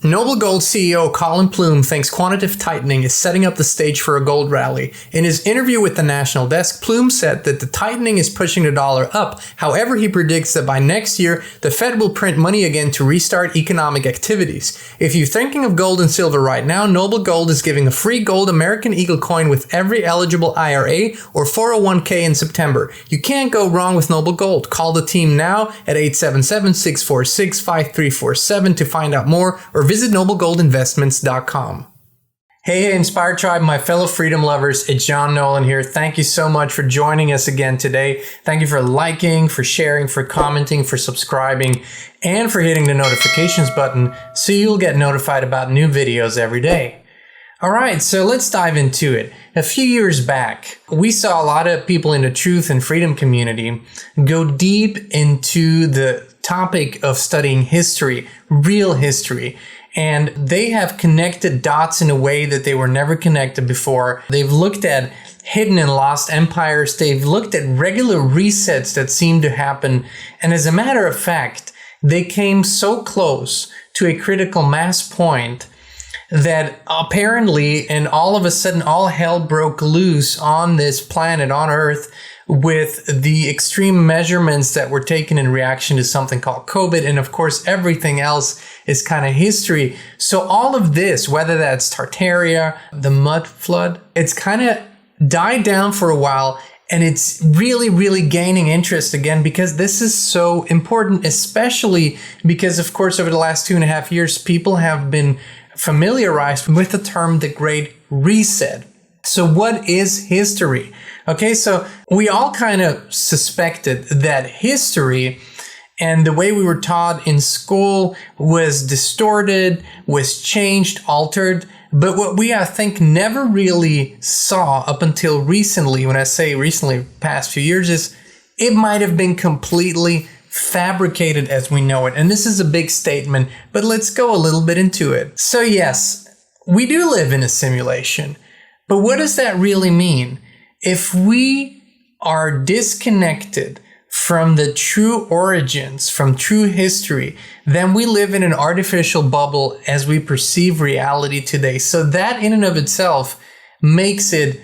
Noble Gold CEO Colin Plume thinks quantitative tightening is setting up the stage for a gold rally. In his interview with the National Desk, Plume said that the tightening is pushing the dollar up. However, he predicts that by next year, the Fed will print money again to restart economic activities. If you're thinking of gold and silver right now, Noble Gold is giving a free gold American Eagle coin with every eligible IRA or 401k in September. You can't go wrong with Noble Gold. Call the team now at 877-646-5347 to find out more, or visit noblegoldinvestments.com. Hey, Inspired Tribe, my fellow freedom lovers, it's Jean Nolan here. Thank you so much for joining us again today. Thank you for liking, for sharing, for commenting, for subscribing, and for hitting the notifications button so you'll get notified about new videos every day. All right, so let's dive into it. A few years back, we saw a lot of people in the truth and freedom community go deep into the topic of studying history, real history. And they have connected dots in a way that they were never connected before. They've looked at hidden and lost empires. They've looked at regular resets that seem to happen. And as a matter of fact, they came so close to a critical mass point that apparently, and all of a sudden, all hell broke loose on this planet, on Earth, with the extreme measurements that were taken in reaction to something called COVID. And of course, everything else is kind of history. So all of this, whether that's Tartaria, the mud flood, it's kind of died down for a while. And it's really, really gaining interest again because this is so important, especially because, of course, over the last 2.5 years, people have been familiarized with the term the Great Reset. So what is history? Okay, so we all kind of suspected that history and the way we were taught in school was distorted, was changed, altered. But what we, I think, never really saw up until recently, when I say recently, past few years, is it might have been completely fabricated as we know it. And this is a big statement, but let's go a little bit into it. So yes, we do live in a simulation. But what does that really mean? If we are disconnected from the true origins, from true history, then we live in an artificial bubble as we perceive reality today. So that in and of itself makes it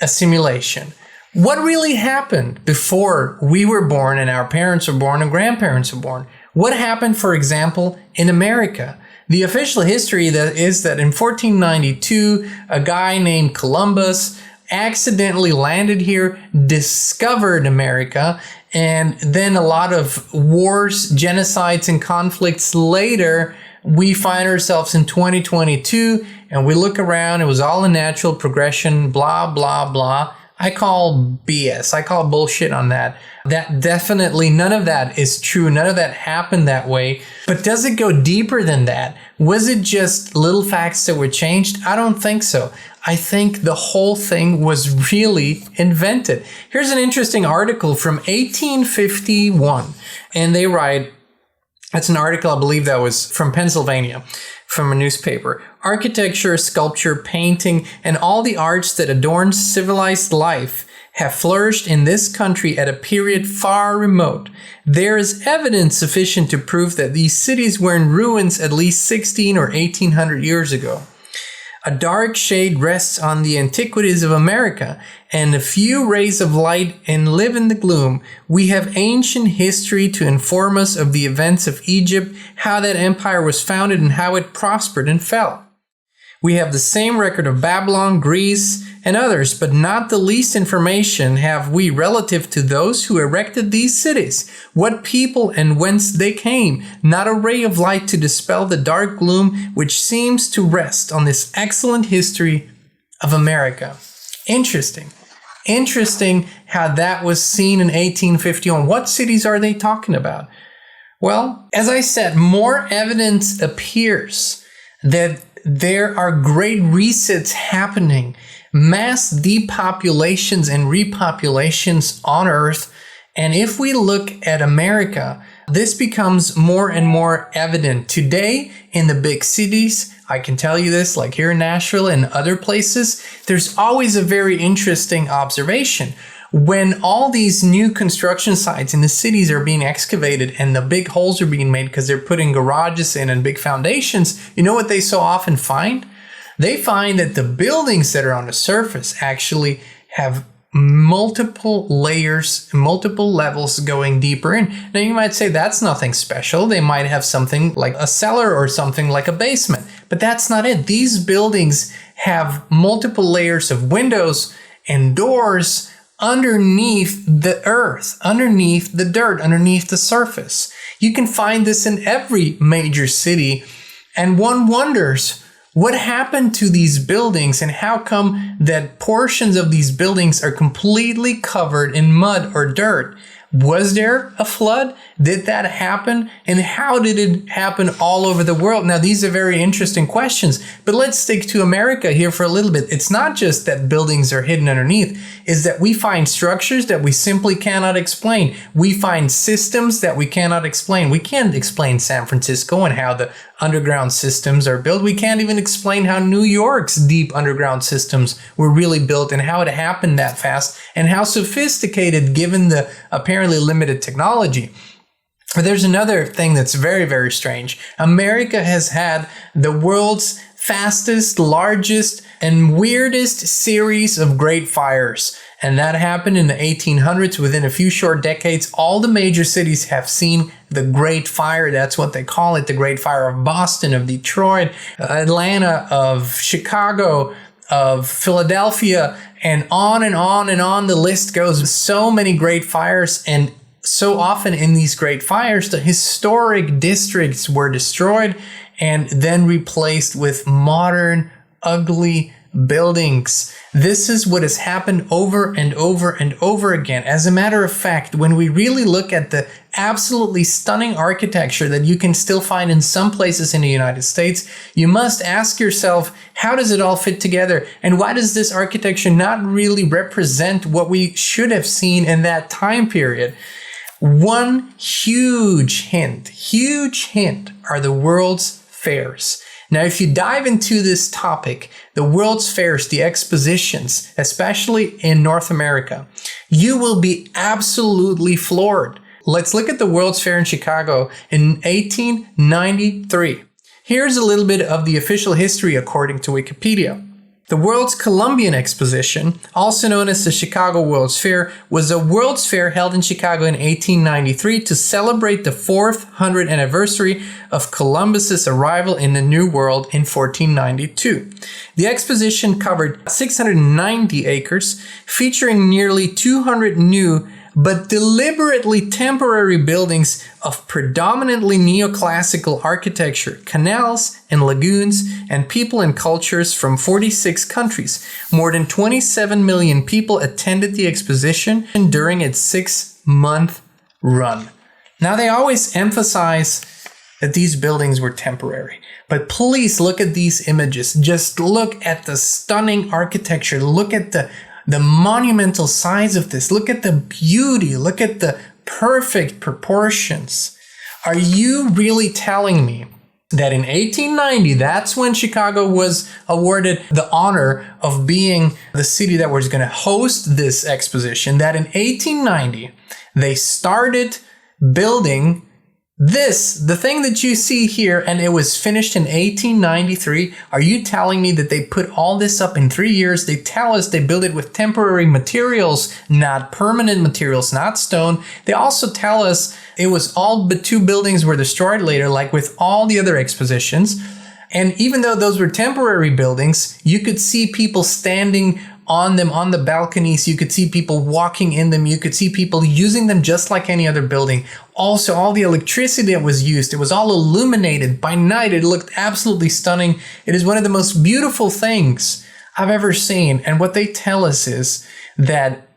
a simulation. What really happened before we were born and our parents were born and grandparents were born? What happened, for example, in America? The official history is that in 1492, a guy named Columbus accidentally landed here, discovered America, and then a lot of wars, genocides, and conflicts later, we find ourselves in 2022, and we look around, it was all a natural progression, blah, blah, blah. I call BS. I call bullshit on that. That definitely, none of that is true. None of that happened that way. But does it go deeper than that? Was it just little facts that were changed? I don't think so. I think the whole thing was really invented. Here's an interesting article from 1851. And they write, that's an article, I believe that was from Pennsylvania, from a newspaper. Architecture, sculpture, painting, and all the arts that adorn civilized life have flourished in this country at a period far remote. There is evidence sufficient to prove that these cities were in ruins at least 16 or 1800 years ago. A dark shade rests on the antiquities of America, and a few rays of light and live in the gloom. We have ancient history to inform us of the events of Egypt, how that empire was founded and how it prospered and fell. We have the same record of Babylon, Greece, and others, but not the least information have we relative to those who erected these cities, what people and whence they came, not a ray of light to dispel the dark gloom which seems to rest on this excellent history of America. Interesting. Interesting how that was seen in 1851. What cities are they talking about? Well, as I said, more evidence appears that there are great resets happening, mass depopulations and repopulations on Earth. And if we look at America, this becomes more and more evident. Today, in the big cities, I can tell you this, like here in Nashville and other places, there's always a very interesting observation. when all these new construction sites in the cities are being excavated and the big holes are being made because they're putting garages in and big foundations, you know what they so often find? They find that the buildings that are on the surface actually have multiple layers, multiple levels going deeper in. Now you might say that's nothing special. They might have something like a cellar or something like a basement, but that's not it. These buildings have multiple layers of windows and doors underneath the earth, underneath the dirt, underneath the surface. You can find this in every major city, and one wonders, what happened to these buildings and how come that portions of these buildings are completely covered in mud or dirt? Was there a flood? Did that happen? And how did it happen all over the world? Now, these are very interesting questions, but let's stick to America here for a little bit. It's not just that buildings are hidden underneath, it's that we find structures that we simply cannot explain. We find systems that we cannot explain. We can't explain San Francisco and how the underground systems are built. We can't even explain how New York's deep underground systems were really built and how it happened that fast and how sophisticated given the apparently limited technology. But there's another thing that's very, very strange. America has had the world's fastest, largest, and weirdest series of great fires. And that happened in the 1800s. Within a few short decades, all the major cities have seen the Great Fire. That's what they call it. The Great Fire of Boston, of Detroit, Atlanta, of Chicago, of Philadelphia, and on and on and on the list goes. So many great fires, and so often in these great fires, the historic districts were destroyed and then replaced with modern, ugly buildings. This is what has happened over and over and over again. As a matter of fact, when we really look at the absolutely stunning architecture that you can still find in some places in the United States, you must ask yourself, how does it all fit together? And why does this architecture not really represent what we should have seen in that time period? One huge hint are the World's Fairs. Now, if you dive into this topic, the World's Fairs, the expositions, especially in North America, you will be absolutely floored. Let's look at the World's Fair in Chicago in 1893. Here's a little bit of the official history according to Wikipedia. The World's Columbian Exposition, also known as the Chicago World's Fair, was a World's Fair held in Chicago in 1893 to celebrate the 400th anniversary of Columbus's arrival in the New World in 1492. The exposition covered 690 acres, featuring nearly 200 new but deliberately temporary buildings of predominantly neoclassical architecture, canals and lagoons, and people and cultures from 46 countries. More than 27 million people attended the exposition during its 6-month run. Now, they always emphasize that these buildings were temporary, but please look at these images. Just look at the stunning architecture. Look at the monumental size of this. Look at the beauty. Look at the perfect proportions. Are you really telling me that in 1890, that's when Chicago was awarded the honor of being the city that was going to host this exposition, that in 1890, they started building this, the thing that you see here, and it was finished in 1893. Are you telling me that they put all this up in 3 years? They tell us they built it with temporary materials, not permanent materials, not stone. They also tell us it was all but 2 buildings were destroyed later, like with all the other expositions. And even though those were temporary buildings, you could see people standing on them, on the balconies. You could see people walking in them. You could see people using them just like any other building. Also, all the electricity that was used, it was all illuminated by night. It looked absolutely stunning. It is one of the most beautiful things I've ever seen. And what they tell us is that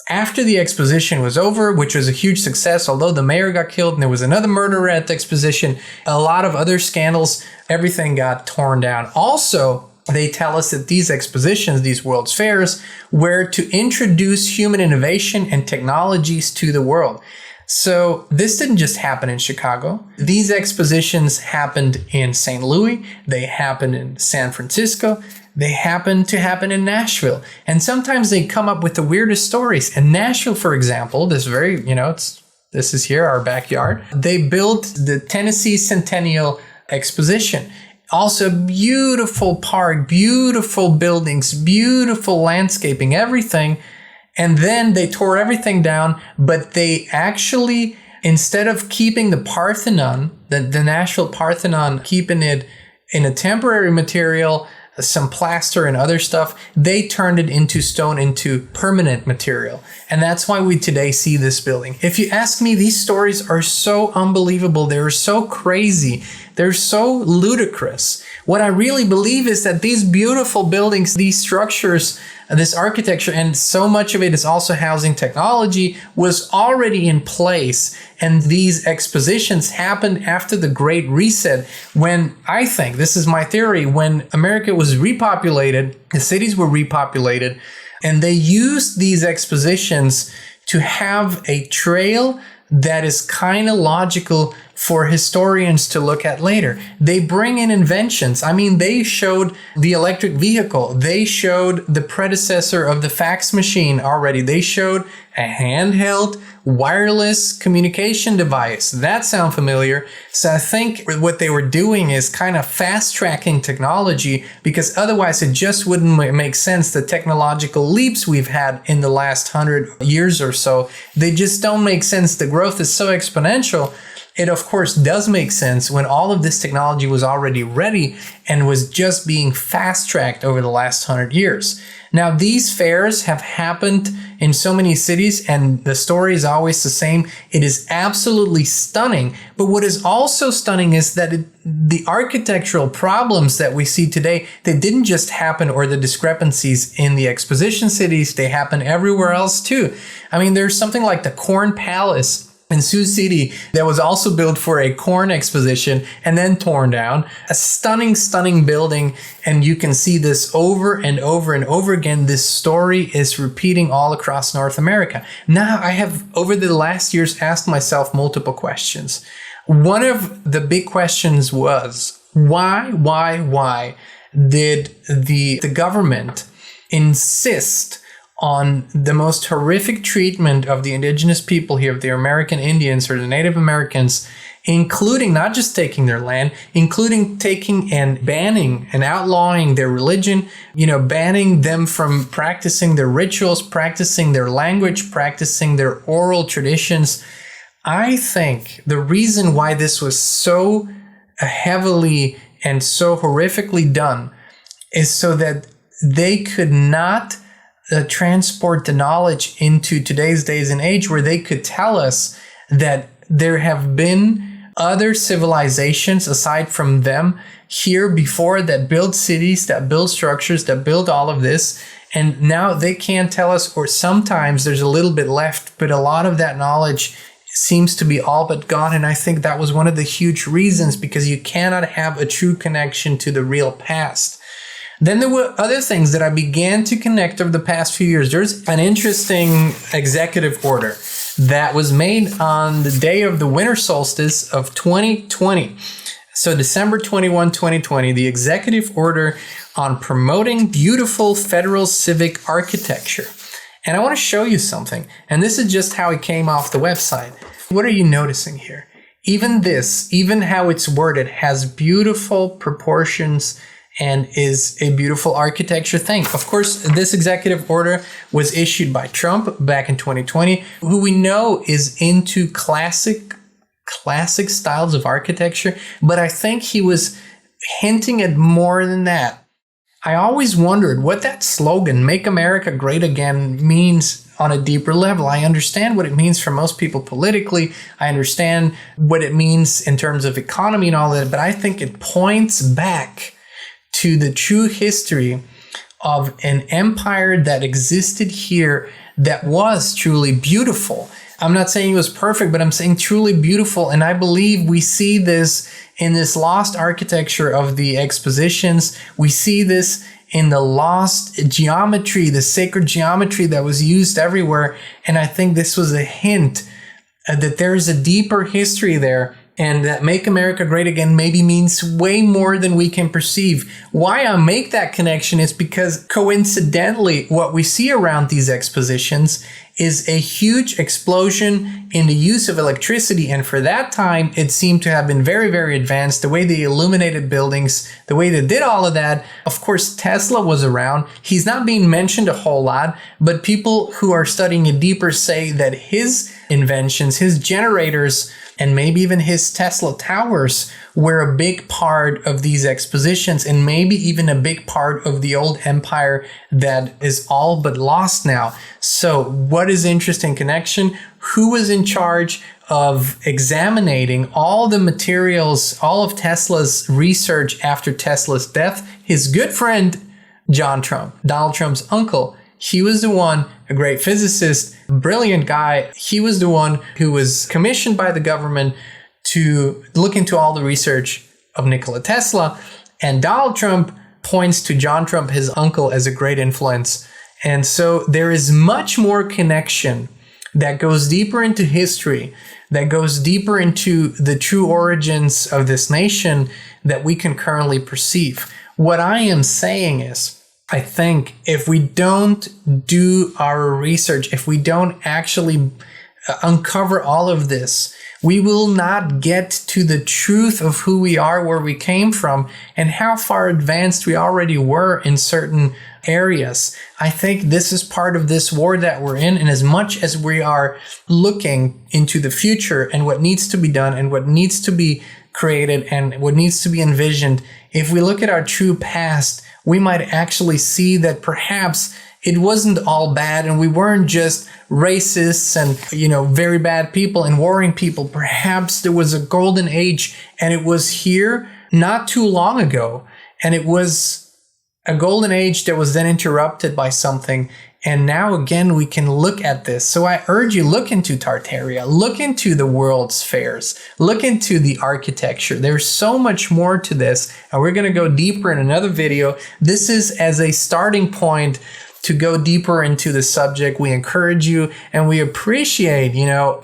after the exposition was over, which was a huge success, although the mayor got killed and there was another murderer at the exposition, a lot of other scandals, everything got torn down. Also, they tell us that these expositions, these World's Fairs, were to introduce human innovation and technologies to the world. So this didn't just happen in Chicago. These expositions happened in St. Louis. They happened in San Francisco. they happen to happen in Nashville. And sometimes they come up with the weirdest stories. In Nashville, for example, this is here, our backyard. They built the Tennessee Centennial Exposition. Also, beautiful park, beautiful buildings, beautiful landscaping, everything. And then they tore everything down, but they actually, instead of keeping the Parthenon, the Nashville Parthenon, keeping it in a temporary material, some plaster and other stuff, they turned it into stone, into permanent material. And that's why we today see this building. If you ask me, these stories are so unbelievable. They're so crazy. They're so ludicrous. What I really believe is that these beautiful buildings, these structures, this architecture, and so much of it is also housing technology, was already in place. And these expositions happened after the Great Reset, when, I think, this is my theory, when America was repopulated, the cities were repopulated, and they used these expositions to have a trail that is kind of logical for historians to look at later. They bring in inventions. I mean, they showed the electric vehicle. They showed the predecessor of the fax machine already. They showed a handheld wireless communication device. That sounds familiar. So I think what they were doing is kind of fast tracking technology, because otherwise it just wouldn't make sense. The technological leaps we've had in the last 100 years or so, they just don't make sense. The growth is so exponential. It, of course, does make sense when all of this technology was already ready and was just being fast-tracked over the last 100 years. Now, these fairs have happened in so many cities, and the story is always the same. It is absolutely stunning. But what is also stunning is that the architectural problems that we see today, they didn't just happen, or the discrepancies in the exposition cities, they happen everywhere else too. I mean, there's something like the Corn Palace in Sioux City that was also built for a corn exposition and then torn down. A stunning, stunning building. And you can see this over and over and over again. This story is repeating all across North America. Now, I have, over the last years, asked myself multiple questions. One of the big questions was, why did the government insist on the most horrific treatment of the indigenous people here, of the American Indians or the Native Americans, including not just taking their land, including taking and banning and outlawing their religion, banning them from practicing their rituals, practicing their language, practicing their oral traditions. I think the reason why this was so heavily and so horrifically done is so that they could not transport the knowledge into today's days and age, where they could tell us that there have been other civilizations aside from them here before that build cities, that build structures, that build all of this. And now they can't tell us, or sometimes there's a little bit left, but a lot of that knowledge seems to be all but gone. And I think that was one of the huge reasons, because you cannot have a true connection to the real past. Then there were other things that I began to connect over the past few years. There's an interesting executive order that was made on the day of the winter solstice of 2020. So December 21, 2020, the executive order on promoting beautiful federal civic architecture. And I want to show you something. And this is just how it came off the website. What are you noticing here? Even this, even how it's worded, has beautiful proportions and is a beautiful architecture thing. Of course, this executive order was issued by Trump back in 2020, who we know is into classic styles of architecture, but I think he was hinting at more than that. I always wondered what that slogan, "Make America Great Again," means on a deeper level. I understand what it means for most people politically. I understand what it means in terms of economy and all that, but I think it points back to the true history of an empire that existed here that was truly beautiful. I'm not saying it was perfect, but I'm saying truly beautiful. And I believe we see this in this lost architecture of the expositions. We see this in the lost geometry, the sacred geometry that was used everywhere. And I think this was a hint that there is a deeper history there And that Make America Great Again maybe means way more than we can perceive. Why I make that connection is because coincidentally, what we see around these expositions is a huge explosion in the use of electricity. And for that time, it seemed to have been very, very advanced. The way they illuminated buildings, the way they did all of that. Of course, Tesla was around. He's not being mentioned a whole lot, but people who are studying it deeper say that his inventions, his generators, and maybe even his Tesla towers were a big part of these expositions, and maybe even a big part of the old empire that is all but lost now. So what is the interesting connection? Who was in charge of examining all the materials, all of Tesla's research after Tesla's death? His good friend, John Trump, Donald Trump's uncle. He was the one, a great physicist, brilliant guy. He was the one who was commissioned by the government to look into all the research of Nikola Tesla. And Donald Trump points to John Trump, his uncle, as a great influence. And so there is much more connection that goes deeper into history, that goes deeper into the true origins of this nation that we can currently perceive. What I am saying is, I think if we don't do our research, if we don't actually uncover all of this, we will not get to the truth of who we are, where we came from, and how far advanced we already were in certain areas. I think this is part of this war that we're in, and as much as we are looking into the future and what needs to be done and what needs to be created and what needs to be envisioned, if we look at our true past, we might actually see that perhaps it wasn't all bad and we weren't just racists and, very bad people and warring people. Perhaps there was a golden age and it was here not too long ago. And it was a golden age that was then interrupted by something. And now again, we can look at this. So I urge you, look into Tartaria, look into the World's Fairs, look into the architecture. There's so much more to this, and we're going to go deeper in another video. This is as a starting point to go deeper into the subject. We encourage you and we appreciate,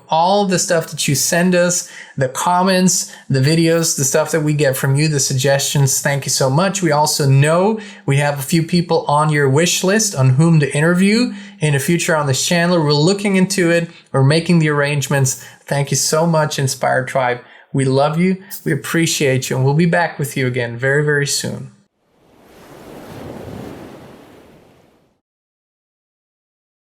all the stuff that you send us, the comments, the videos, the stuff that we get from you, the suggestions. Thank you so much. We also know we have a few people on your wish list on whom to interview in the future on this channel. We're looking into it. We're making the arrangements. Thank you so much, Inspired Tribe. We love you. We appreciate you. And we'll be back with you again very, very soon.